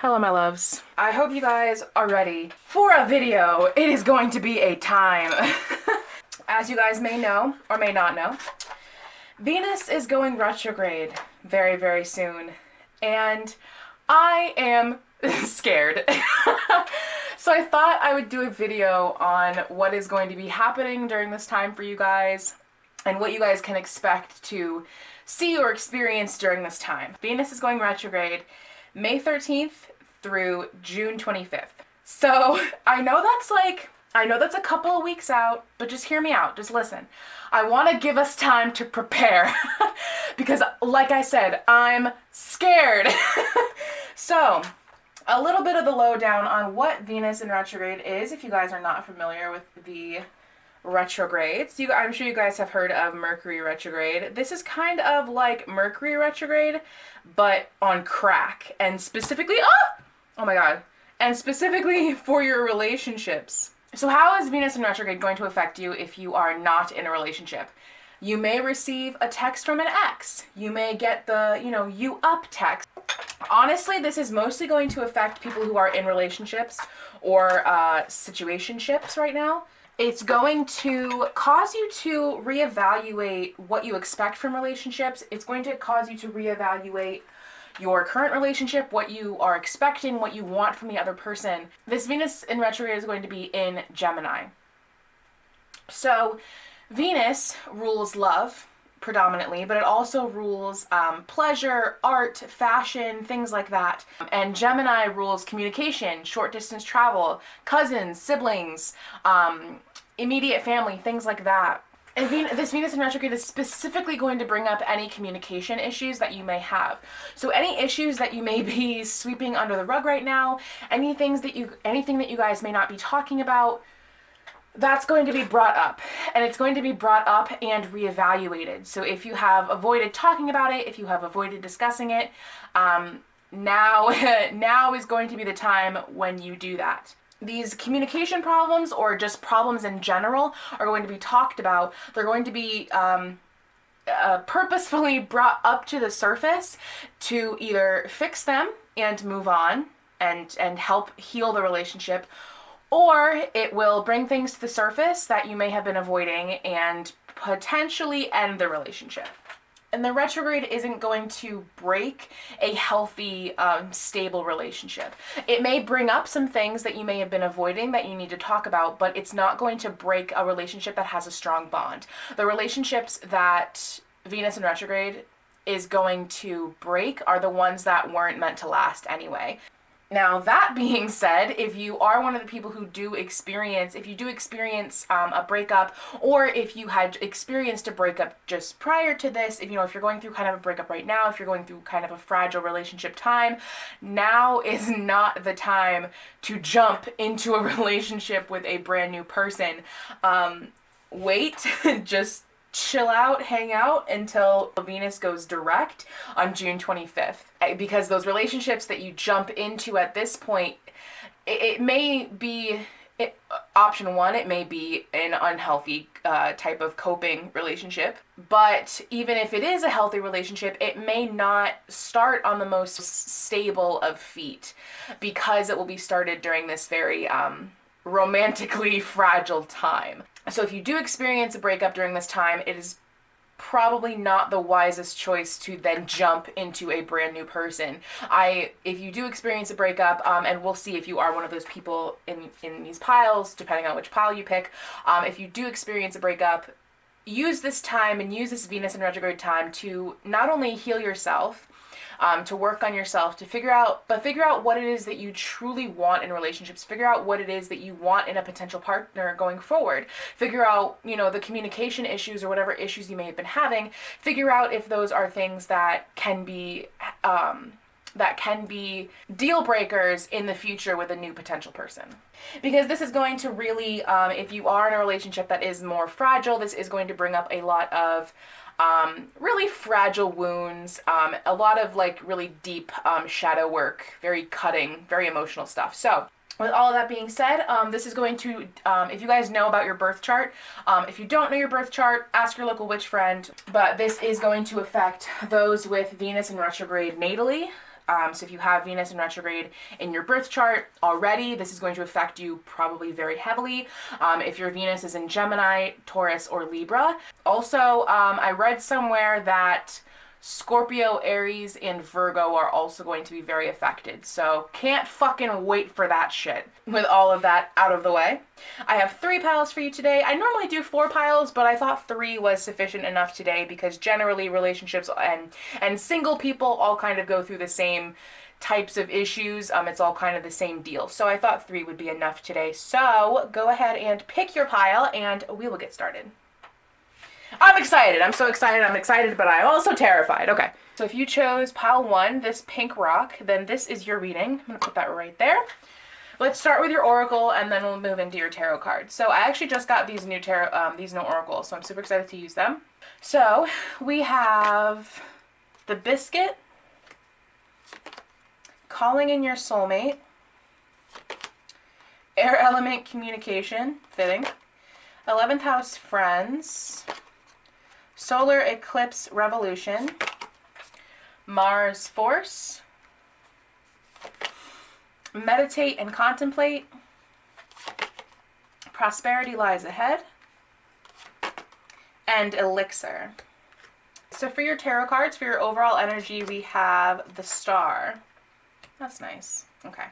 Hello, my loves. I hope you guys are ready for a video. It is going to be a time. As you guys may know, or may not know, Venus is going retrograde very, very soon. And I am scared. So I thought I would do a video on what is going to be happening during this time for you guys and what you guys can expect to see or experience during this time. Venus is going retrograde May 13th through June 25th. So I know that's a couple of weeks out, but just hear me out. Just listen. I want to give us time to prepare because, like I said, I'm scared. So, a little bit of the lowdown on what Venus in retrograde is, if you guys are not familiar with the retrogrades. I'm sure you guys have heard of Mercury retrograde. This is kind of like Mercury retrograde, but on crack, and specifically, oh my god, and specifically for your relationships. So how is Venus in retrograde going to affect you if you are not in a relationship? You may receive a text from an ex. You may get the, you up text. Honestly, this is mostly going to affect people who are in relationships or situationships right now. It's going to cause you to reevaluate what you expect from relationships. It's going to cause you to reevaluate your current relationship, what you are expecting, what you want from the other person. This Venus in retrograde is going to be in Gemini. So Venus rules love predominantly, but it also rules pleasure, art, fashion, things like that. And Gemini rules communication, short distance travel, cousins, siblings, immediate family, things like that. And this Venus in retrograde is specifically going to bring up any communication issues that you may have. So any issues that you may be sweeping under the rug right now, anything that you guys may not be talking about, that's going to be brought up, and it's going to be brought up and reevaluated. So if you have avoided talking about it, if you have avoided discussing it, now is going to be the time when you do that. These communication problems, or just problems in general, are going to be talked about. They're going to be purposefully brought up to the surface to either fix them and move on and help heal the relationship, or it will bring things to the surface that you may have been avoiding and potentially end the relationship. And the retrograde isn't going to break a healthy, stable relationship. It may bring up some things that you may have been avoiding that you need to talk about, but it's not going to break a relationship that has a strong bond. The relationships that Venus in retrograde is going to break are the ones that weren't meant to last anyway. Now, that being said, if you are one of the people who do experience a breakup, or if you had experienced a breakup just prior to this, if you're going through kind of a breakup right now, if you're going through kind of a fragile relationship time, now is not the time to jump into a relationship with a brand new person. Wait, just chill out, hang out until Venus goes direct on June 25th. Because those relationships that you jump into at this point, it may be, option one, it may be an unhealthy type of coping relationship. But even if it is a healthy relationship, it may not start on the most stable of feet, because it will be started during this very romantically fragile time. So if you do experience a breakup during this time, it is probably not the wisest choice to then jump into a brand new person. If you do experience a breakup, and we'll see if you are one of those people in these piles, depending on which pile you pick, if you do experience a breakup, use this time and use this Venus in retrograde time to not only heal yourself, to work on yourself, to figure out what it is that you truly want in relationships. Figure out what it is that you want in a potential partner going forward. Figure out, the communication issues or whatever issues you may have been having. Figure out if those are things that can be deal breakers in the future with a new potential person. Because this is going to really, if you are in a relationship that is more fragile, this is going to bring up a lot of really fragile wounds, a lot of really deep shadow work, very cutting, very emotional stuff. So with all of that being said, this is going to, if you guys know about your birth chart, if you don't know your birth chart, ask your local witch friend, but this is going to affect those with Venus in retrograde natally, So if you have Venus in retrograde in your birth chart already, this is going to affect you probably very heavily. If your Venus is in Gemini, Taurus, or Libra. Also, I read somewhere that Scorpio, Aries, and Virgo are also going to be very affected. So can't fucking wait for that shit. With all of that out of the way, I have 3 piles for you today. I normally do 4 piles, but I thought 3 was sufficient enough today because generally relationships and single people all kind of go through the same types of issues. It's all kind of the same deal. So I thought 3 would be enough today. So go ahead and pick your pile and we will get started. I'm excited. I'm so excited. I'm excited, but I'm also terrified. Okay. So if you chose pile 1, this pink rock, then this is your reading. I'm going to put that right there. Let's start with your oracle, and then we'll move into your tarot cards. So I actually just got these new oracles, so I'm super excited to use them. So we have the biscuit, calling in your soulmate, air element communication, fitting, 11th house friends, solar eclipse revolution, Mars force, meditate and contemplate, prosperity lies ahead, and elixir. So for your tarot cards, for your overall energy, we have the star. That's nice. Okay.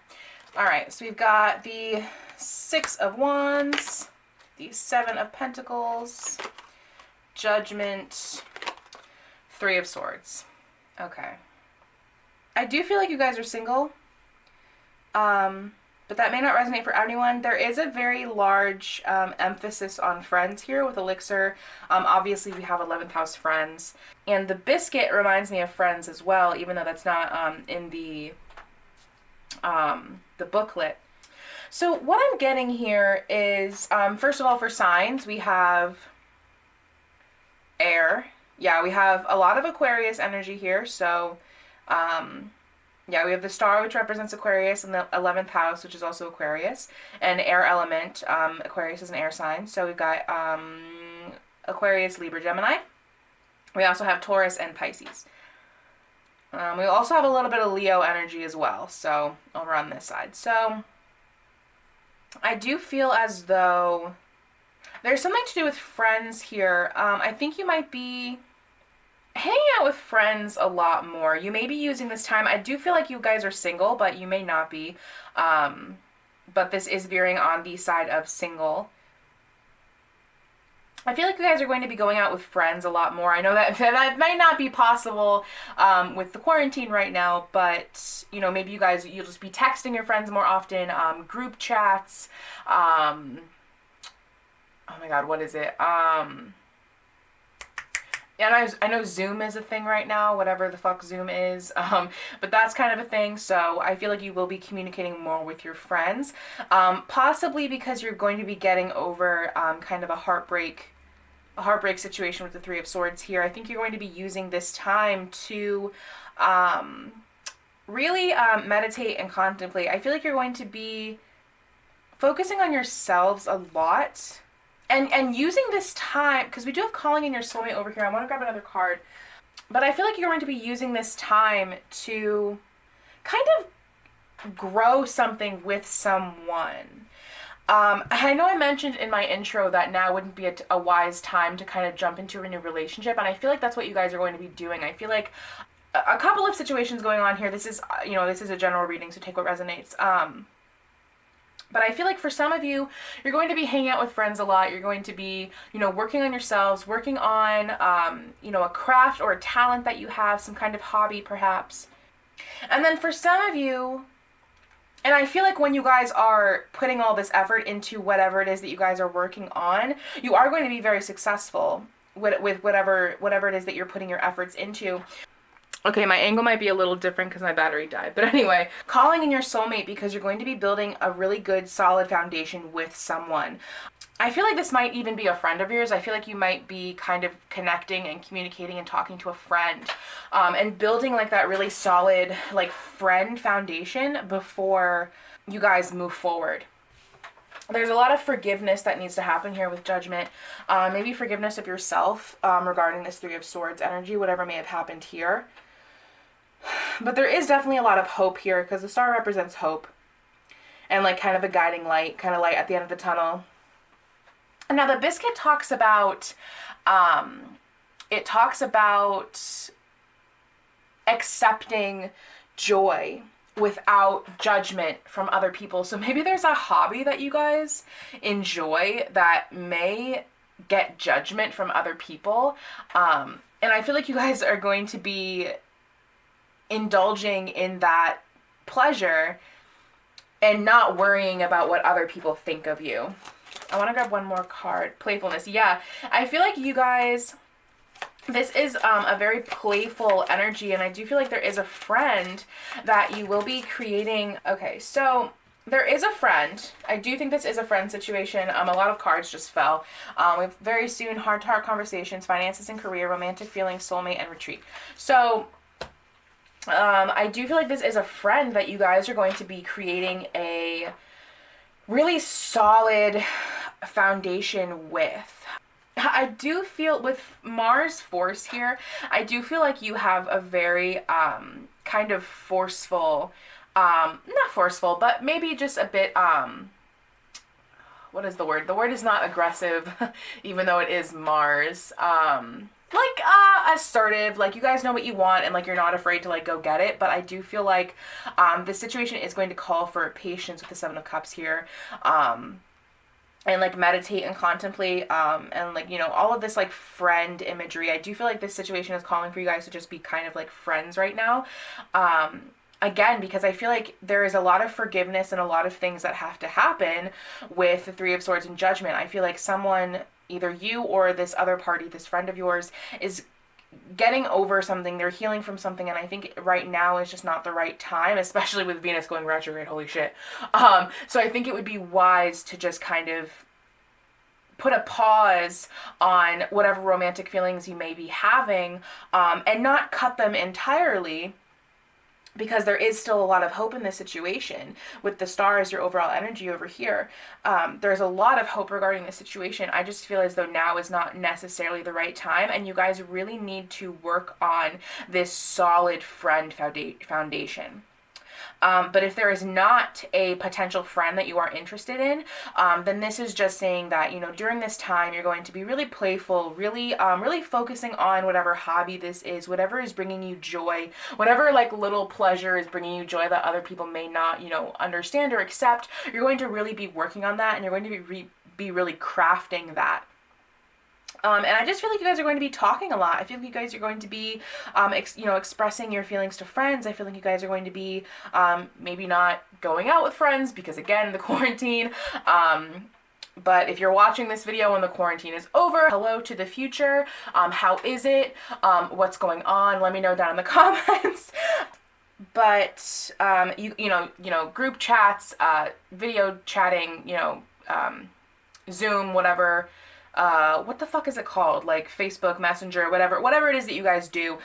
All right. So we've got the 6 of Wands, the 7 of Pentacles, Judgment, 3 of Swords. Okay. I do feel like you guys are single, but that may not resonate for anyone. There is a very large emphasis on friends here with Elixir. Obviously, we have 11th house friends. And the biscuit reminds me of friends as well, even though that's not in the booklet. So what I'm getting here is, first of all, for signs, we have air. Yeah, we have a lot of Aquarius energy here. So, yeah, we have the star, which represents Aquarius, and the 11th house, which is also Aquarius, and air element. Aquarius is an air sign. So we've got Aquarius, Libra, Gemini. We also have Taurus and Pisces. We also have a little bit of Leo energy as well, so over on this side. So I do feel as though there's something to do with friends here. I think you might be hanging out with friends a lot more. You may be using this time. I do feel like you guys are single, but you may not be. But this is veering on the side of single. I feel like you guys are going to be going out with friends a lot more. I know that might not be possible with the quarantine right now, but, you know, maybe you'll just be texting your friends more often, group chats, oh my god, what is it? And I know Zoom is a thing right now, whatever the fuck Zoom is, but that's kind of a thing, so I feel like you will be communicating more with your friends, possibly because you're going to be getting over kind of a heartbreak situation with the 3 of Swords here. I think you're going to be using this time to really meditate and contemplate. I feel like you're going to be focusing on yourselves a lot. And using this time, because we do have calling in your soulmate over here. I want to grab another card. But I feel like you're going to be using this time to kind of grow something with someone. I know I mentioned in my intro that now wouldn't be a wise time to kind of jump into a new relationship. And I feel like that's what you guys are going to be doing. I feel like a couple of situations going on here. This is, this is a general reading, so take what resonates. But I feel like for some of you, you're going to be hanging out with friends a lot. You're going to be, working on yourselves, working on, a craft or a talent that you have, some kind of hobby perhaps. And then for some of you, and I feel like when you guys are putting all this effort into whatever it is that you guys are working on, you are going to be very successful with whatever it is that you're putting your efforts into. Okay, my angle might be a little different because my battery died. But anyway, calling in your soulmate because you're going to be building a really good, solid foundation with someone. I feel like this might even be a friend of yours. I feel like you might be kind of connecting and communicating and talking to a friend and building like that really solid like friend foundation before you guys move forward. There's a lot of forgiveness that needs to happen here with Judgment. Maybe forgiveness of yourself regarding this 3 of Swords energy, whatever may have happened here. But there is definitely a lot of hope here because the star represents hope and like kind of a guiding light, kind of light at the end of the tunnel. And now the biscuit talks about, it talks about accepting joy without judgment from other people. So maybe there's a hobby that you guys enjoy that may get judgment from other people. And I feel like you guys are going to be indulging in that pleasure and not worrying about what other people think of you. I want to grab one more card. Playfulness. Yeah, I feel like you guys, this is a very playful energy, and I do feel like there is a friend that you will be creating. Okay, so there is a friend. I do think this is a friend situation. A lot of cards just fell. With very soon, heart-to-heart conversations, finances and career, romantic feelings, soulmate, and retreat. So I do feel like this is a friend that you guys are going to be creating a really solid foundation with. I do feel with Mars force here, I do feel like you have a very kind of forceful, not forceful, but maybe just a bit, what is the word? The word is not aggressive, even though it is Mars. Like assertive, like you guys know what you want and like you're not afraid to like go get it. But I do feel like this situation is going to call for patience with the Seven of Cups here. And like meditate and contemplate and like, you know, all of this like friend imagery. I do feel like this situation is calling for you guys to just be kind of like friends right now. Again, because I feel like there is a lot of forgiveness and a lot of things that have to happen with the Three of Swords and Judgment. I feel like someone, either you or this other party, this friend of yours, is getting over something. They're healing from something, and I think right now is just not the right time, especially with Venus going retrograde. Holy shit. So I think it would be wise to just kind of put a pause on whatever romantic feelings you may be having, and not cut them entirely, because there is still a lot of hope in this situation. With the stars, your overall energy over here, there's a lot of hope regarding this situation. I just feel as though now is not necessarily the right time, and you guys really need to work on this solid friend foundation. But if there is not a potential friend that you are interested in, then this is just saying that, you know, during this time, you're going to be really playful, really focusing on whatever hobby this is, whatever is bringing you joy, whatever like little pleasure is bringing you joy that other people may not, you know, understand or accept. You're going to really be working on that, and you're going to be really crafting that. And I just feel like you guys are going to be talking a lot. I feel like you guys are going to be, expressing your feelings to friends. I feel like you guys are going to be, maybe not going out with friends because, again, the quarantine. But if you're watching this video when the quarantine is over, hello to the future. How is it? What's going on? Let me know down in the comments. But, group chats, video chatting, Zoom, whatever. What the fuck is it called? Like Facebook Messenger, whatever it is that you guys do.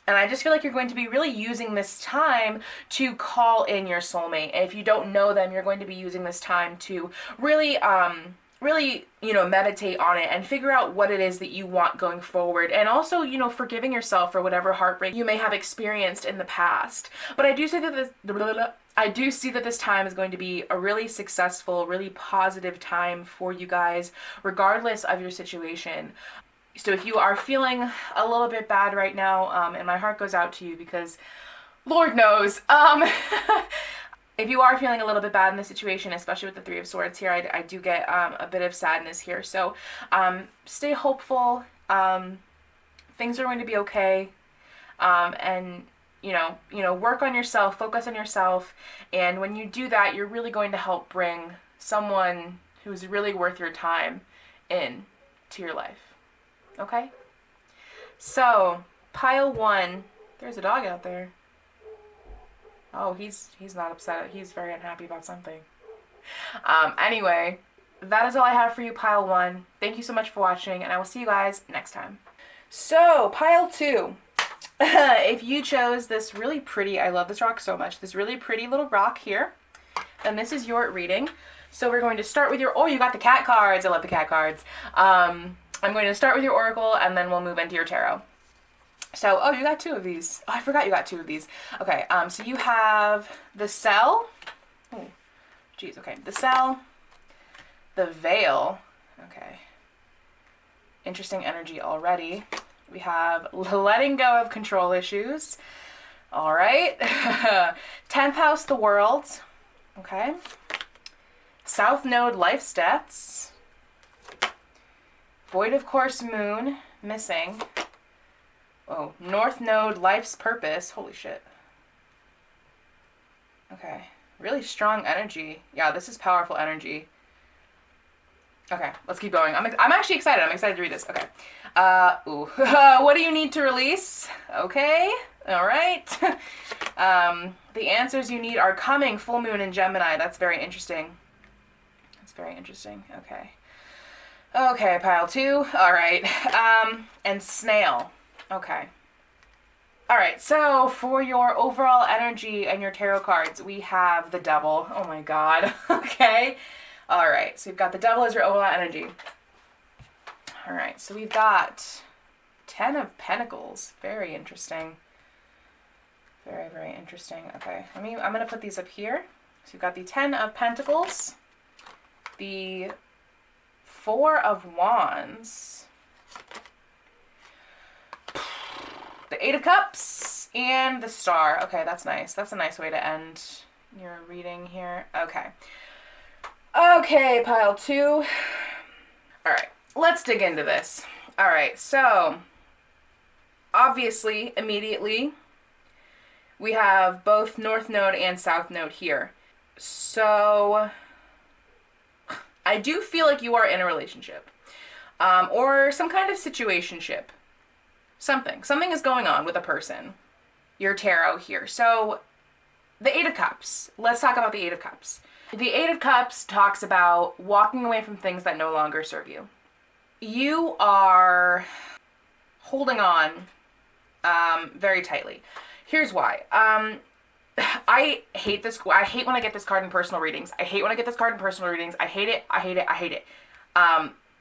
And I just feel like you're going to be really using this time to call in your soulmate. And if you don't know them, you're going to be using this time to really, meditate on it and figure out what it is that you want going forward. And also, forgiving yourself for whatever heartbreak you may have experienced in the past. But I do see that this time is going to be a really successful, really positive time for you guys, regardless of your situation. So if you are feeling a little bit bad right now, and my heart goes out to you because Lord knows, if you are feeling a little bit bad in this situation, especially with the Three of Swords here, I do get a bit of sadness here. So stay hopeful. Things are going to be okay. And work on yourself, focus on yourself. And when you do that, you're really going to help bring someone who's really worth your time in to your life. Okay? So, pile 1. There's a dog out there. Oh, he's not upset. He's very unhappy about something. Anyway, that is all I have for you, pile 1. Thank you so much for watching, and I will see you guys next time. So, pile 2. If you chose this really pretty, I love this rock so much, this really pretty little rock here, then this is your reading. So we're going to start with your, you got the cat cards. I love the cat cards. I'm going to start with your oracle, and then we'll move into your tarot. So, oh, you got 2 of these. Oh, I forgot you got 2 of these. Okay, so you have the Cell. Oh, geez, okay. The Cell, the Veil. Okay. Interesting energy already. We have letting go of control issues. All right. 10th house, the World. Okay. South Node, life stats. Void of course, Moon, missing. Oh, North Node, life's purpose. Holy shit. Okay. Really strong energy. Yeah, this is powerful energy. Okay, let's keep going. I'm actually excited. I'm excited to read this. Okay. Ooh. What do you need to release? Okay. All right. The answers you need are coming. Full moon in Gemini. That's very interesting. That's very interesting. Okay. Okay, pile 2. All right. And Snail. Okay. All right, so for your overall energy and your tarot cards, we have the Devil. Oh my god. Okay. All right, so we've got the Devil as your overall energy. All right, so we've got 10 of Pentacles. Very interesting. Very, very interesting. Okay, I'm going to put these up here. So we've got the 10 of Pentacles, the 4 of Wands, the 8 of Cups, and the Star. Okay, that's nice. That's a nice way to end your reading here. Okay. Okay, pile 2. All right, let's dig into this. All right, so obviously, immediately, we have both North Node and South Node here. So I do feel like you are in a relationship, or some kind of situationship. Something is going on with a person. Your tarot here. So the 8 of Cups. Let's talk about the 8 of Cups. The 8 of Cups talks about walking away from things that no longer serve you. You are holding on very tightly. Here's why. I hate this. I hate when I get this card in personal readings. I hate it.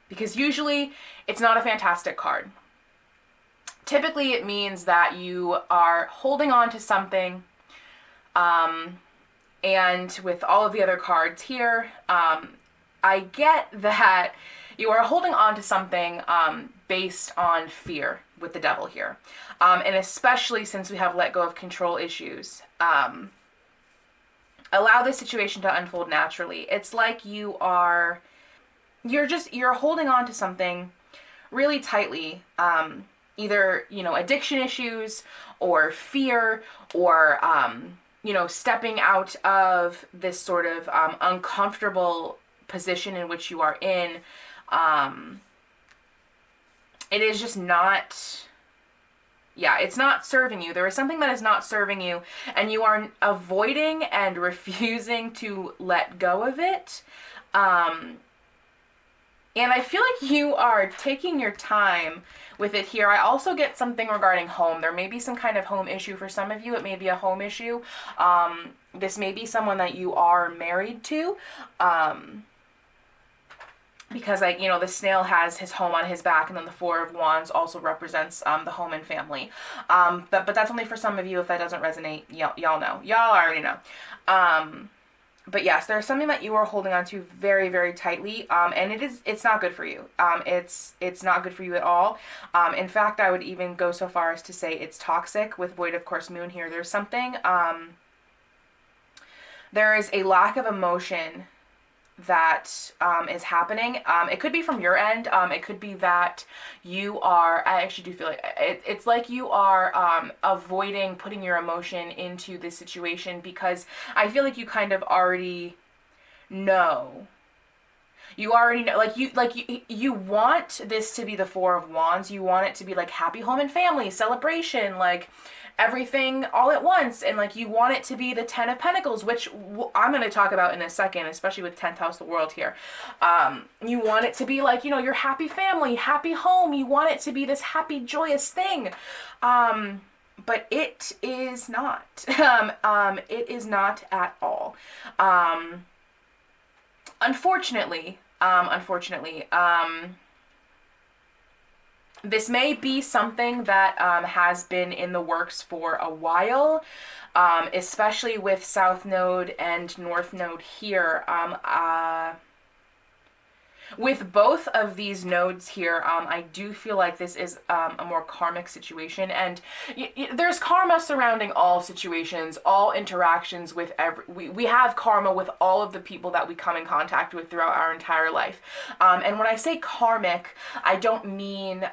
Because usually it's not a fantastic card. Typically it means that you are holding on to something, and with all of the other cards here, I get that you are holding on to something based on fear with the Devil here. And especially since we have let go of control issues. Allow this situation to unfold naturally. It's like you're holding on to something really tightly. Either, addiction issues or fear or, stepping out of this sort of uncomfortable position in which you are in. It is just not, it's not serving you. There is something that is not serving you, and you are avoiding and refusing to let go of it. And I feel like you are taking your time with it here. I also get something regarding home. There may be some kind of home issue for some of you. It may be a home issue. This may be someone that you are married to. Because, the snail has his home on his back, and then the 4 of Wands also represents the home and family. But that's only for some of you. If that doesn't resonate, y'all know. Y'all already know. But yes, there's something that you are holding on to very, very tightly, and it's not good for you. It's not good for you at all. In fact, I would even go so far as to say it's toxic with Void of Course Moon here. There's something, there is a lack of emotion that is happening. It could be from your end. It could be that you are, I actually do feel like it's like you are avoiding putting your emotion into this situation, because I feel like you kind of already know. You already know, you want this to be the 4 of Wands. You want it to be like happy home and family, celebration, like everything all at once, and you want it to be the 10 of Pentacles, which I'm going to talk about in a second, especially with 10th house, the World here. You want it to be your happy family, happy home. You want it to be this happy, joyous thing. But it is not. It is not at all. Unfortunately, This may be something that has been in the works for a while, especially with South Node and North Node here. With both of these nodes here, I do feel like this is a more karmic situation, and there's karma surrounding all situations, all interactions with we have karma with all of the people that we come in contact with throughout our entire life. And when I say karmic, I don't mean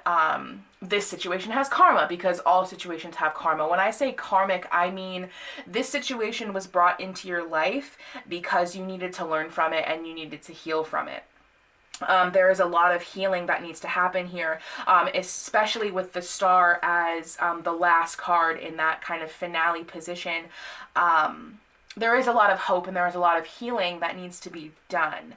this situation has karma, because all situations have karma. When I say karmic, I mean this situation was brought into your life because you needed to learn from it and you needed to heal from it. There is a lot of healing that needs to happen here, especially with the star as the last card in that kind of finale position. There is a lot of hope and there is a lot of healing that needs to be done.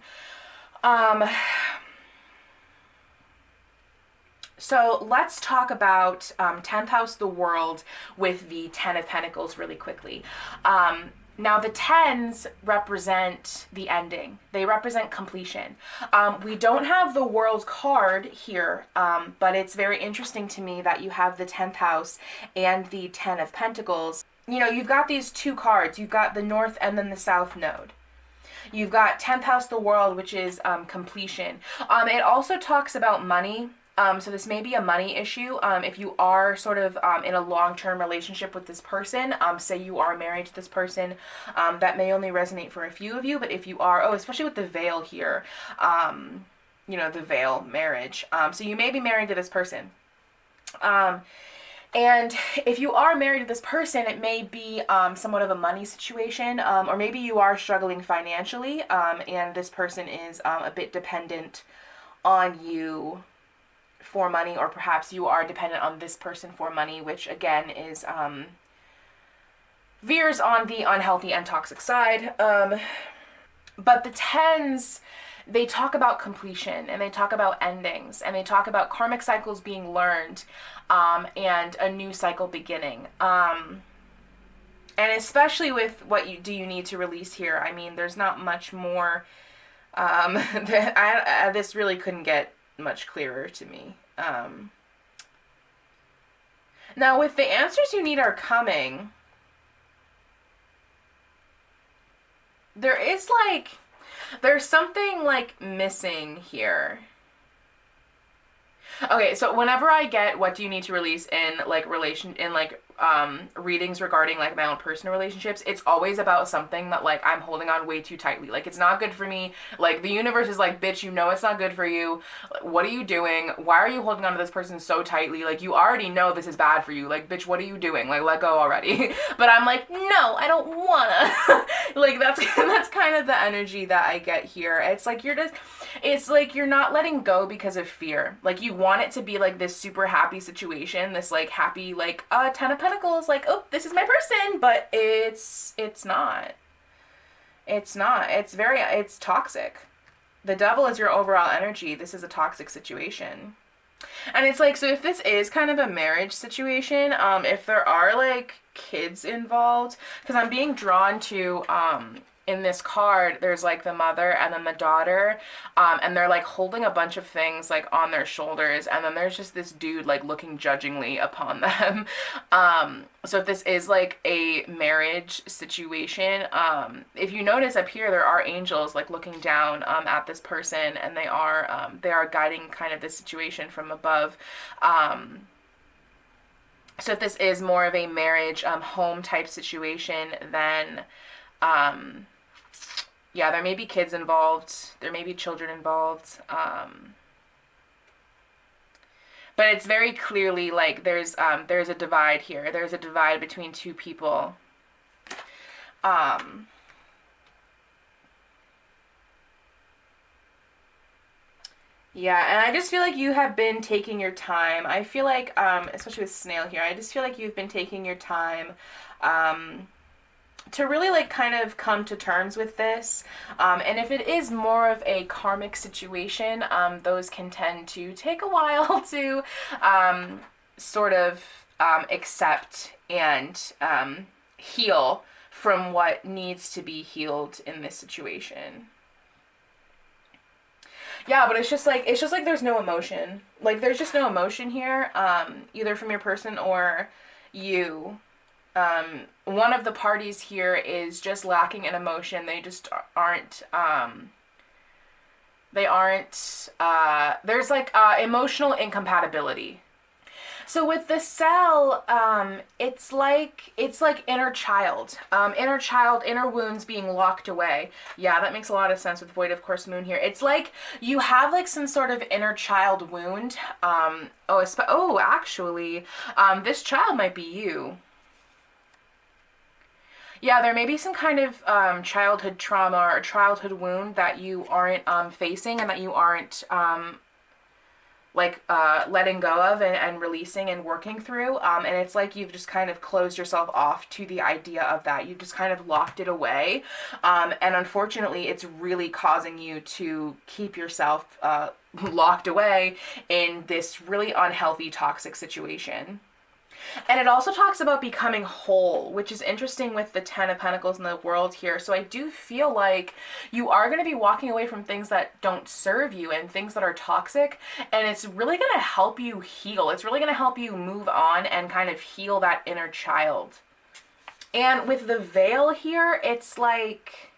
So let's talk about 10th house, the world, with the 10 of Pentacles really quickly. Now, the 10s represent the ending. They represent completion. We don't have the world card here, but it's very interesting to me that you have the 10th house and the 10 of Pentacles. You know, you've got these two cards. You've got the North and then the South Node. You've got 10th house, the world, which is completion. It also talks about money. So this may be a money issue. If you are sort of in a long-term relationship with this person, say you are married to this person, that may only resonate for a few of you, but if you are, especially with the veil here, you know, the veil marriage. So you may be married to this person. And if you are married to this person, it may be somewhat of a money situation, or maybe you are struggling financially, and this person is a bit dependent on you for money, or perhaps you are dependent on this person for money, which again is veers on the unhealthy and toxic side. But the 10s, they talk about completion, and they talk about endings, and they talk about karmic cycles being learned, and a new cycle beginning. And especially with what you need to release here, I mean, there's not much more. This really couldn't get much clearer to me. Now, with the answers you need are coming, there's something like missing here. Okay, so whenever I get what do you need to release in readings regarding like my own personal relationships, it's always about something that like I'm holding on way too tightly. Like, it's not good for me. Like, the universe is like, bitch, you know it's not good for you. What are you doing? Why are you holding on to this person so tightly? Like, you already know this is bad for you. Like, bitch, what are you doing? Like, let go already. But I'm like, no, I don't wanna. Like, that's kind of the energy that I get here. It's like you're not letting go because of fear. Like, you want it to be like this super happy situation, this like happy, like 10 of Pentacles, like, oh, this is my person, but it's not. It's toxic. The devil is your overall energy. This is a toxic situation. And it's like, so if this is kind of a marriage situation, if there are like kids involved, because I'm being drawn to, in this card, there's like the mother and then the daughter, and they're like holding a bunch of things like on their shoulders, and then there's just this dude like looking judgingly upon them. So if this is like a marriage situation, if you notice up here, there are angels like looking down at this person, and they are guiding kind of this situation from above. So if this is more of a marriage home type situation, then yeah, there may be kids involved. There may be children involved. But it's very clearly like there's a divide here. There's a divide between two people. Yeah, and I just feel like you have been taking your time. I feel like, especially with Snail here, I just feel like you've been taking your time, to really like kind of come to terms with this. And if it is more of a karmic situation, those can tend to take a while to sort of accept and heal from what needs to be healed in this situation. Yeah, but it's just like there's no emotion. Like there's just no emotion here, either from your person or you. One of the parties here is just lacking in emotion. They just aren't there's like emotional incompatibility. So with the cell, it's like inner child, inner wounds being locked away. Yeah, that makes a lot of sense with void of course moon here. It's like you have like some sort of inner child wound. Actually, this child might be you. Yeah, there may be some kind of childhood trauma or childhood wound that you aren't facing and that you aren't letting go of and releasing and working through. And it's like you've just kind of closed yourself off to the idea of that. You've just kind of locked it away. And unfortunately, it's really causing you to keep yourself locked away in this really unhealthy, toxic situation. And it also talks about becoming whole, which is interesting with the Ten of Pentacles in the world here. So I do feel like you are going to be walking away from things that don't serve you and things that are toxic. And it's really going to help you heal. It's really going to help you move on and kind of heal that inner child. And with the veil here, it's like...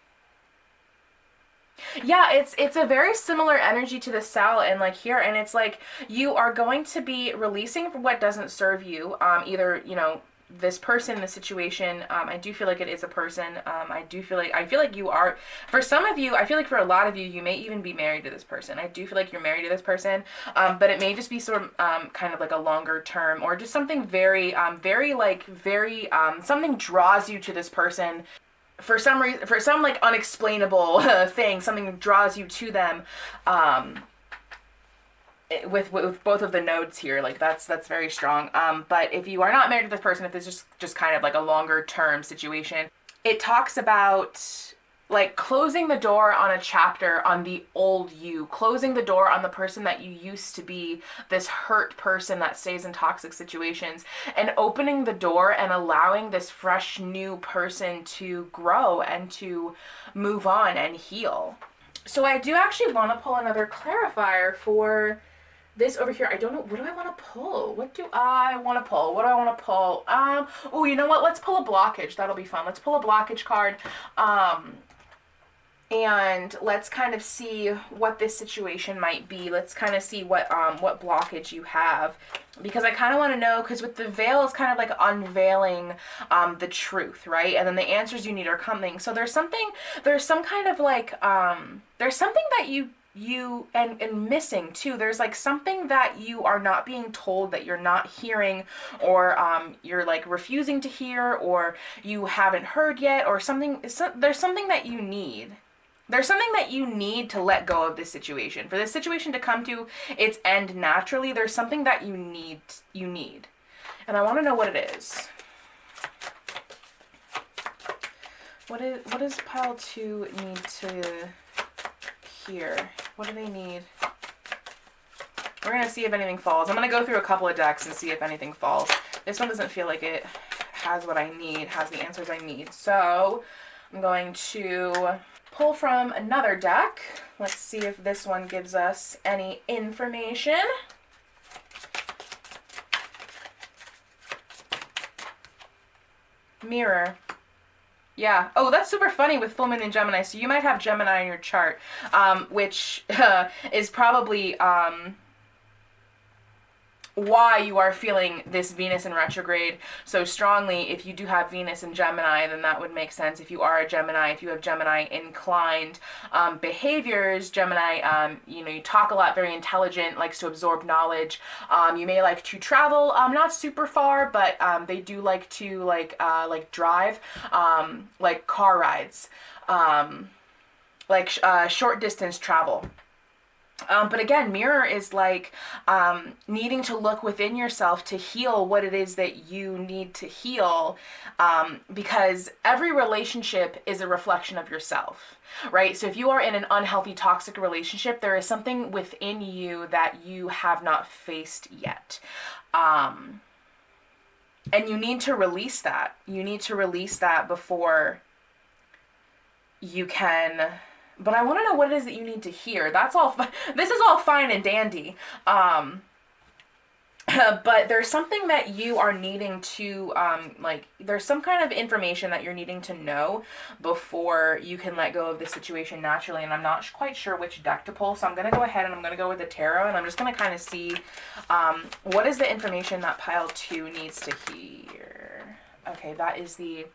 Yeah, it's a very similar energy to the cell and like here, and it's like you are going to be releasing what doesn't serve you, either, you know, this person, the situation. I do feel like it is a person. I feel like you are, for some of you, I feel like for a lot of you, you may even be married to this person. I do feel like you're married to this person, but it may just be sort of kind of like a longer term, or just something very something draws you to this person for some reason, for some like unexplainable thing. Something draws you to them, with both of the nodes here. Like that's very strong. But if you are not married to this person, if this is just kind of like a longer term situation, it talks about like closing the door on a chapter on the old you, closing the door on the person that you used to be, this hurt person that stays in toxic situations, and opening the door and allowing this fresh new person to grow and to move on and heal. So I do actually want to pull another clarifier for this over here. I don't know, what do I want to pull? What do I want to pull? What do I want to pull? Oh, you know what? Let's pull a blockage. That'll be fun. Let's pull a blockage card. And let's kind of see what this situation might be. Let's kind of see what blockage you have, because I kind of want to know, because with the veil it's kind of like unveiling the truth, right? And then the answers you need are coming. So there's some kind of like there's something that you and missing too. There's like something that you are not being told, that you're not hearing, or you're like refusing to hear, or you haven't heard yet, or something. There's something that you need. There's something that you need to let go of this situation. For this situation to come to its end naturally, there's something that you need. And I want to know what it is. What does pile 2 need to hear? What do they need? We're going to see if anything falls. I'm going to go through a couple of decks and see if anything falls. This one doesn't feel like it has what I need, has the answers I need. So I'm going to pull from another deck. Let's see if this one gives us any information. Mirror. Yeah. Oh, that's super funny with full moon in Gemini. So you might have Gemini in your chart, which is probably why you are feeling this Venus in retrograde so strongly. If you do have Venus in Gemini, then that would make sense. If you are a Gemini, if you have Gemini inclined behaviors, Gemini, you talk a lot, very intelligent, likes to absorb knowledge. You may like to travel, not super far, but they do like to like drive, like car rides, short distance travel. But again, mirror is like needing to look within yourself to heal what it is that you need to heal, because every relationship is a reflection of yourself, right? So if you are in an unhealthy, toxic relationship, there is something within you that you have not faced yet. And you need to release that. You need to release that before you can But I want to know what it is that you need to hear. That's all. This is all fine and dandy. But there's something that you are needing to, like, there's some kind of information that you're needing to know before you can let go of the situation naturally. And I'm not quite sure which deck to pull, so I'm going to go ahead and I'm going to go with the tarot, and I'm just going to kind of see what is the information that pile 2 needs to hear. Okay, that is the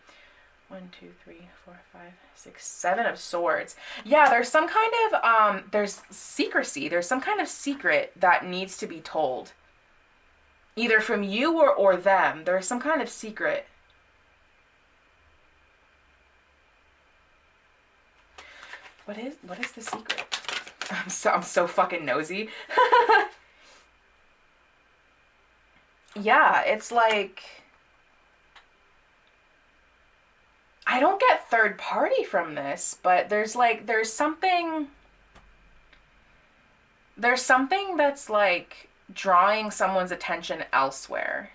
1, 2, 3, 4, 5, 6, 7 of swords. Yeah, there's some kind of, there's secrecy. There's some kind of secret that needs to be told. Either from you or them. There's some kind of secret. What is the secret? I'm so fucking nosy. Yeah, it's like, I don't get third party from this, but there's something that's like drawing someone's attention elsewhere.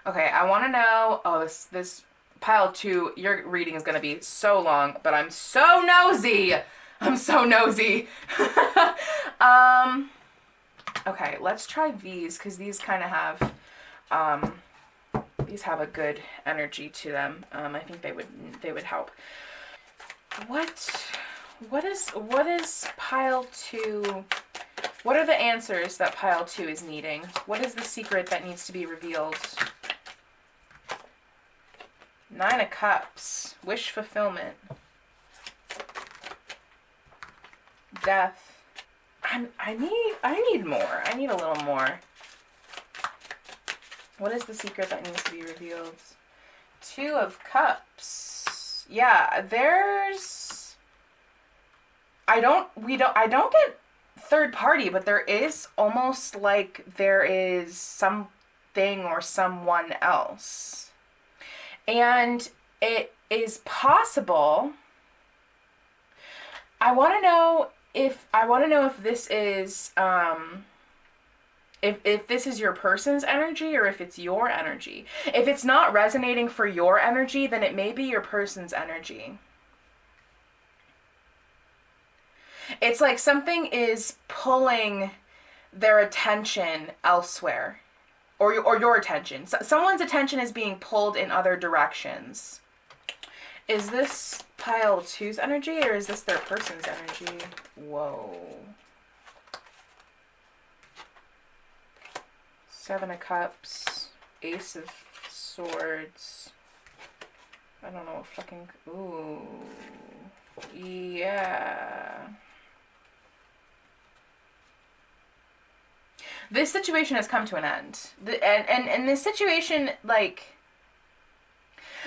Okay, I want to know. Oh, this pile 2, your reading is going to be so long, but I'm so nosy. I'm so nosy. Okay, let's try these, because these kind of have these have a good energy to them. I think they would help. What is pile 2? What are the answers that pile 2 is needing? What is the secret that needs to be revealed? 9 of Cups. Wish fulfillment. Death. I need more. I need a little more. What is the secret that needs to be revealed? 2 of Cups. Yeah, there's... I don't get third party, but there is almost like there is something or someone else. And it is possible. I want to know if this is if this is your person's energy or if it's your energy. If it's not resonating for your energy, then it may be your person's energy. It's like something is pulling their attention elsewhere, or your attention. Someone's attention is being pulled in other directions. Is this pile 2's energy, or is this their person's energy? Whoa. 7 of Cups, Ace of Swords. I don't know what fucking... Ooh. Yeah. This situation has come to an end. And this situation, like,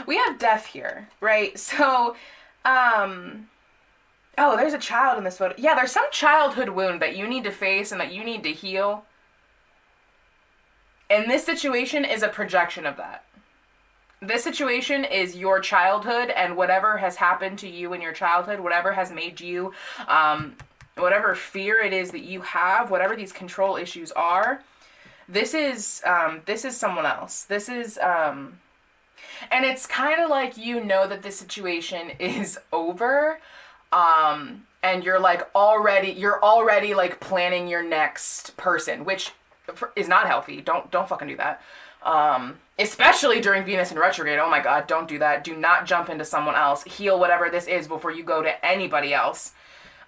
we have death here, right? So, oh, there's a child in this photo. Yeah, there's some childhood wound that you need to face and that you need to heal. And this situation is a projection of that. This situation is your childhood and whatever has happened to you in your childhood, whatever has made you, whatever fear it is that you have, whatever these control issues are, this is someone else. This is, and it's kind of like, you know, that this situation is over, and you're already like planning your next person, which is not healthy. Don't fucking do that. Especially during Venus in retrograde. Oh my God, don't do that. Do not jump into someone else. Heal whatever this is before you go to anybody else.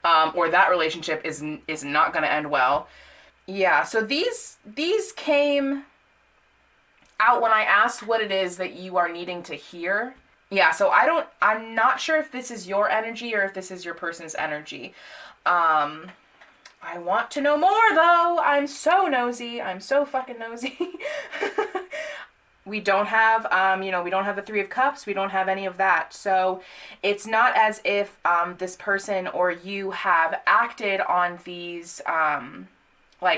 Or that relationship is not going to end well. Yeah, so these came out when I asked what it is that you are needing to hear. Yeah, so I'm not sure if this is your energy or if this is your person's energy. I want to know more, though. I'm so nosy. I'm so fucking nosy. We don't have, we don't have the 3 of Cups. We don't have any of that. So it's not as if this person or you have acted on these,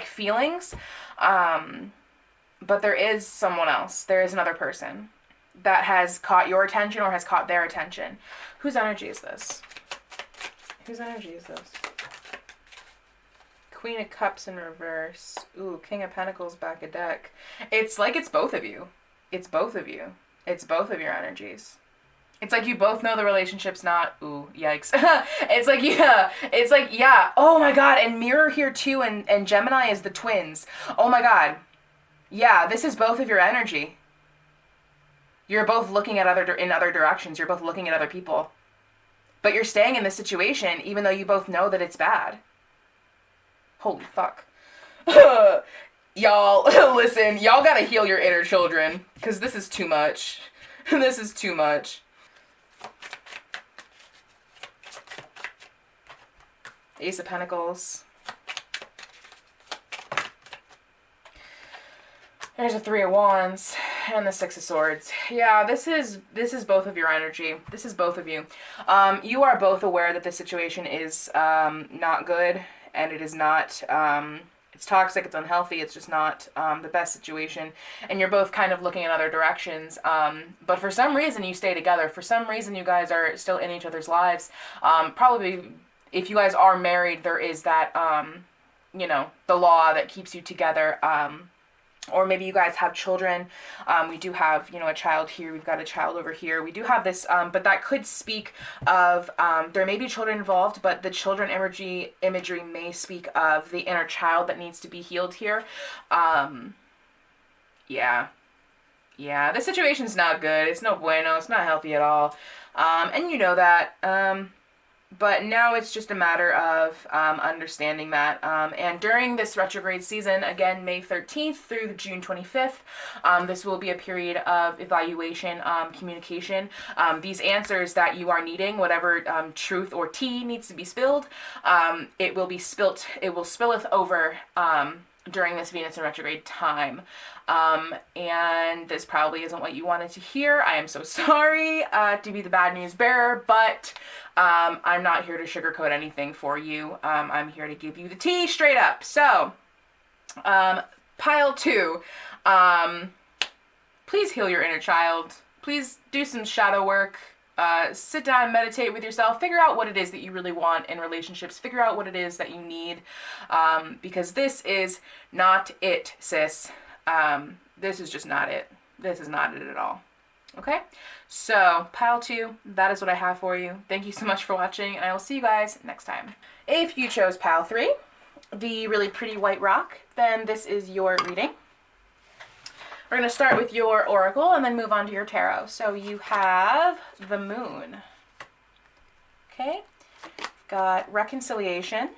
feelings. But there is someone else. There is another person that has caught your attention or has caught their attention. Whose energy is this? Whose energy is this? Queen of Cups in reverse. Ooh, King of Pentacles back a deck. It's like it's both of you. It's both of you. It's both of your energies. It's like you both know the relationship's not, ooh, yikes. It's like, yeah, oh my god, and Mirror here too, and Gemini is the twins. Oh my god. Yeah, this is both of your energy. You're both looking at in other directions. You're both looking at other people. But you're staying in this situation even though you both know that it's bad. Holy fuck. Y'all, listen, y'all gotta heal your inner children, because this is too much. This is too much. Ace of Pentacles. There's a Three of Wands and the Six of Swords. Yeah, this is both of your energy. This is both of you. You are both aware that the situation is not good, and it is not, it's toxic, it's unhealthy, it's just not the best situation. And you're both kind of looking in other directions. But for some reason you stay together. For some reason you guys are still in each other's lives. Probably if you guys are married, there is that, you know, the law that keeps you together. Or maybe you guys have children. We do have, you know, a child here. We've got a child over here. We do have this, but that could speak of, there may be children involved, but the children imagery may speak of the inner child that needs to be healed here. Yeah. Yeah, this situation's not good. It's no bueno. It's not healthy at all. And you know that. But now it's just a matter of understanding that. And during this retrograde season, again, May 13th through June 25th, this will be a period of evaluation, communication. These answers that you are needing, whatever truth or tea needs to be spilled, it will be spilt. It will spilleth over during this Venus in retrograde time. And this probably isn't what you wanted to hear. I am so sorry to be the bad news bearer, but I'm not here to sugarcoat anything for you. I'm here to give you the tea straight up. So, pile 2, please heal your inner child. Please do some shadow work. Sit down, meditate with yourself, figure out what it is that you really want in relationships, figure out what it is that you need, because this is not it, sis. This is just not it. This is not it at all. Okay? So, pile 2, that is what I have for you. Thank you so much for watching, and I will see you guys next time. If you chose pile 3, the really pretty white rock, then this is your reading. We're going to start with your oracle and then move on to your tarot. So you have the moon. Okay. Got reconciliation.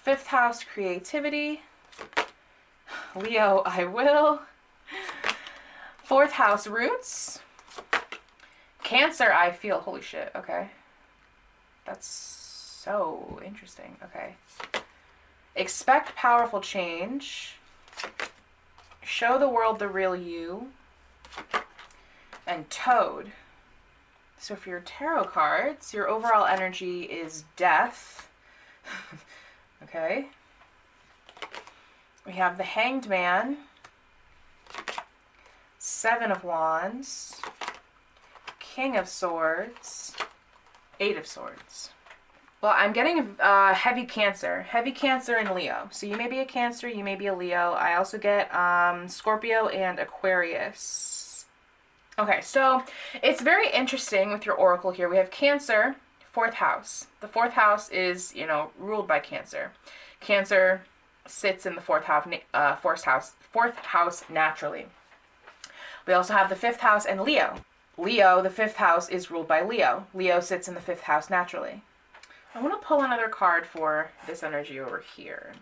5th house, creativity. Leo, I will. 4th house, roots. Cancer, I feel. Holy shit. Okay. That's so interesting. Okay. Expect powerful change. Show the world the real you. And Toad. So for your tarot cards, your overall energy is death. Okay. We have the Hanged Man. 7 of Wands. King of Swords. 8 of Swords. Well, I'm getting heavy Cancer. Heavy Cancer and Leo. So you may be a Cancer, you may be a Leo. I also get Scorpio and Aquarius. Okay, so it's very interesting with your oracle here. We have Cancer, 4th house. The 4th house is, you know, ruled by Cancer. Cancer sits in the 4th house naturally. We also have the 5th house and Leo. Leo, the 5th house, is ruled by Leo. Leo sits in the 5th house naturally. I want to pull another card for this energy over here.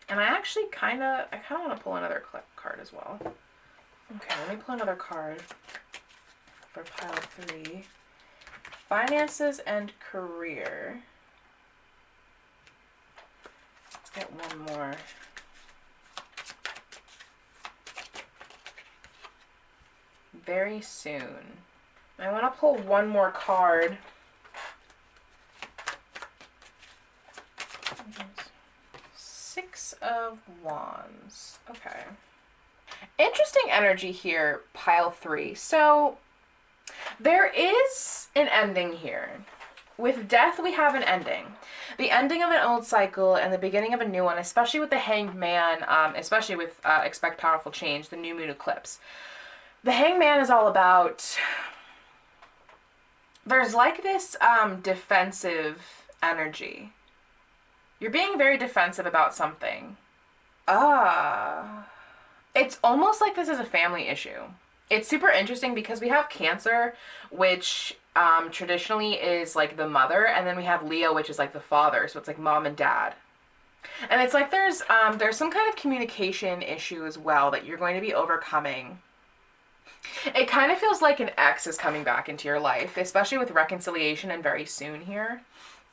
And I actually kind of want to pull another card as well. Okay, let me pull another card for pile 3. Finances and career. Let's get one more. Very soon. I want to pull one more card. 6 of Wands. Okay. Interesting energy here, pile 3. So there is an ending here. With death, we have an ending. The ending of an old cycle and the beginning of a new one, especially with the Hanged Man, especially with Expect Powerful Change, the new moon eclipse. The Hangman is all about, there's like this defensive energy. You're being very defensive about something. It's almost like this is a family issue. It's super interesting because we have Cancer, which traditionally is like the mother, and then we have Leo, which is like the father, so it's like mom and dad. And it's like there's some kind of communication issue as well that you're going to be overcoming. It kind of feels like an ex is coming back into your life, especially with reconciliation and very soon here.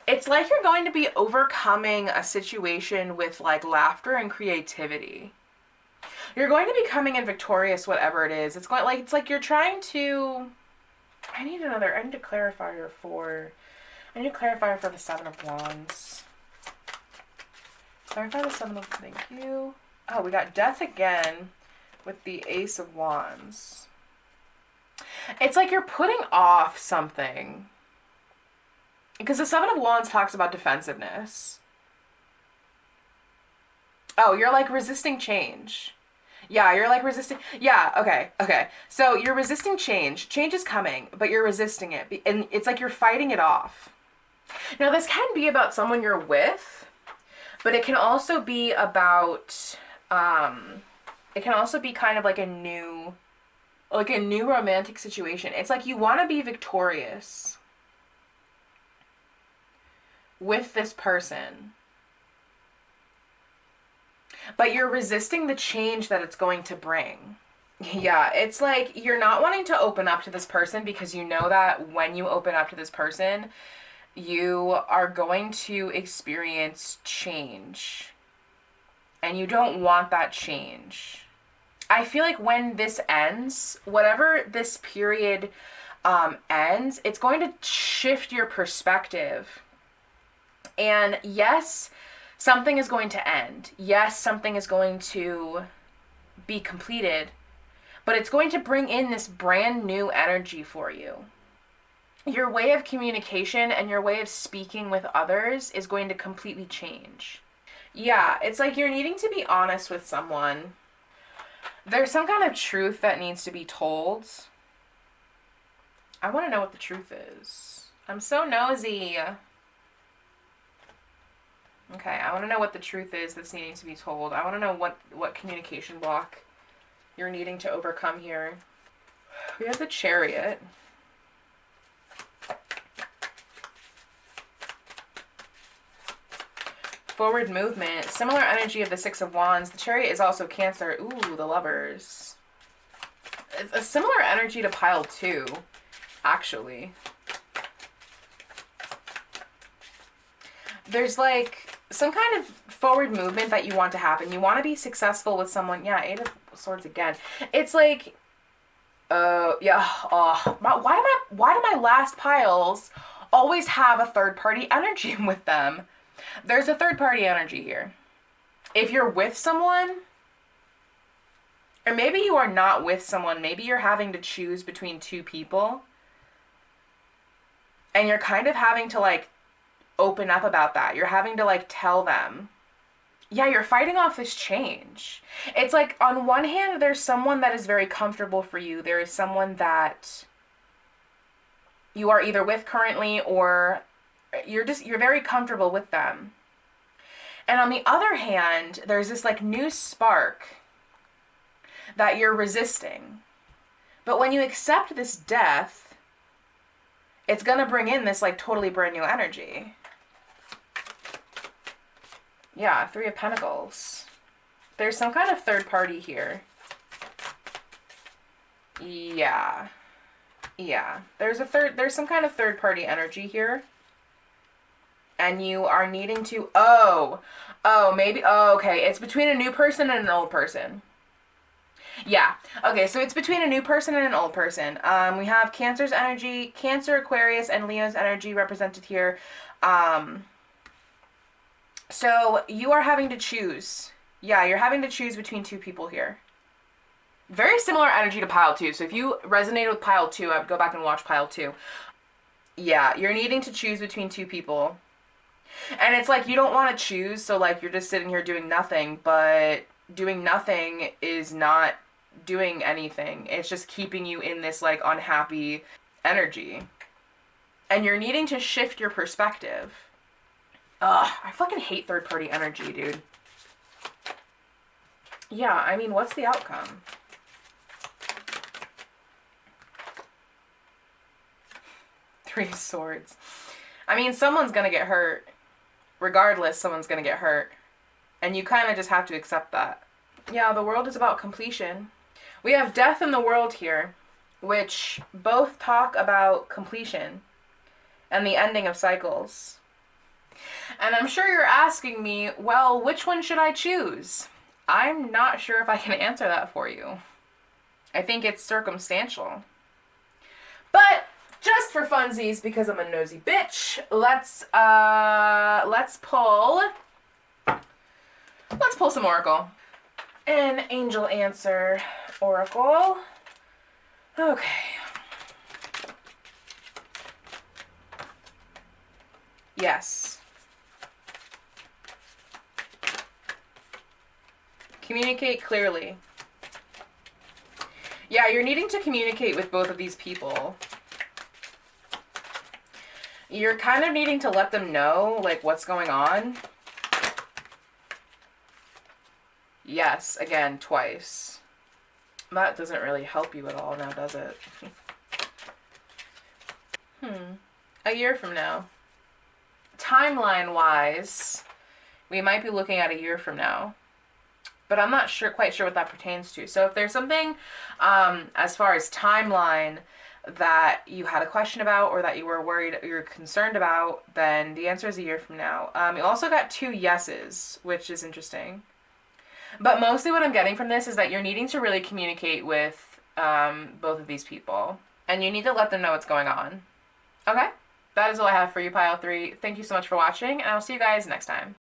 It's like you're going to be overcoming a situation with like laughter and creativity. You're going to be coming in victorious, whatever it is. It's like you're trying to. I need a clarifier for. I need a clarifier for the Seven of Wands. Clarify the Seven of. Thank you. Oh, we got Death again, with the Ace of Wands. It's like you're putting off something. Because the Seven of Wands talks about defensiveness. Oh, you're like resisting change. Yeah, you're like resisting. Yeah, okay. So you're resisting change. Change is coming, but you're resisting it. And it's like you're fighting it off. Now, this can be about someone you're with, but it can also be about, it can also be kind of like a new romantic situation. It's like you want to be victorious with this person, but you're resisting the change that it's going to bring. Yeah, it's like you're not wanting to open up to this person because you know that when you open up to this person, you are going to experience change. And you don't want that change. I feel like when this ends, whatever this period ends, it's going to shift your perspective. And yes, something is going to end. Yes, something is going to be completed. But it's going to bring in this brand new energy for you. Your way of communication and your way of speaking with others is going to completely change. Yeah, it's like you're needing to be honest with someone. There's some kind of truth that needs to be told. I want to know what the truth is. I'm so nosy. Okay, I want to know what the truth is that's needing to be told. I want to know what communication block you're needing to overcome here. We have the Chariot. Forward movement. Similar energy of the Six of Wands. The Chariot is also Cancer. Ooh, the Lovers. It's a similar energy to pile 2, actually. There's like some kind of forward movement that you want to happen. You want to be successful with someone. Yeah, Eight of Swords again. It's like, why do my last piles always have a third party energy with them? There's a third party energy here. If you're with someone, or maybe you are not with someone, maybe you're having to choose between 2 people, and you're kind of having to like open up about that. You're having to like tell them, yeah, you're fighting off this change. It's like on one hand, there's someone that is very comfortable for you. There is someone that you are either with currently or you're very comfortable with them. And on the other hand, there's this like new spark that you're resisting. But when you accept this death, it's going to bring in this like totally brand new energy. Yeah, 3 of Pentacles. There's some kind of third party here. Yeah. There's some kind of third party energy here. And you are needing to, okay, it's between a new person and an old person. Yeah, okay, so it's between a new person and an old person. We have Cancer's energy, Cancer, Aquarius, and Leo's energy represented here. So you are having to choose. Yeah, you're having to choose between 2 people here. Very similar energy to pile 2, so if you resonated with pile 2, I would go back and watch pile 2. Yeah, you're needing to choose between 2 people. And it's like you don't want to choose, so like you're just sitting here doing nothing, but doing nothing is not doing anything. It's just keeping you in this like unhappy energy. And you're needing to shift your perspective. Ugh, I fucking hate third-party energy, dude. Yeah, I mean, what's the outcome? Three Swords. I mean, someone's gonna get hurt. Regardless, someone's gonna get hurt. And you kind of just have to accept that. Yeah, the world is about completion. We have Death in the World here, which both talk about completion and the ending of cycles. And I'm sure you're asking me, well, which one should I choose? I'm not sure if I can answer that for you. I think it's circumstantial. But just for funsies, because I'm a nosy bitch, let's pull some oracle. An angel answer oracle. Okay. Yes. Communicate clearly. Yeah, you're needing to communicate with both of these people. You're kind of needing to let them know, like, what's going on. Yes, again, twice. That doesn't really help you at all now, does it? A year from now. Timeline-wise, we might be looking at a year from now. But I'm not quite sure what that pertains to. So if there's something as far as timeline that you had a question about or that you were worried, you're concerned about, then the answer is a year from now. You also got 2 yeses, which is interesting. But mostly what I'm getting from this is that you're needing to really communicate with both of these people. And you need to let them know what's going on. Okay? That is all I have for you, Pile 3. Thank you so much for watching, and I'll see you guys next time.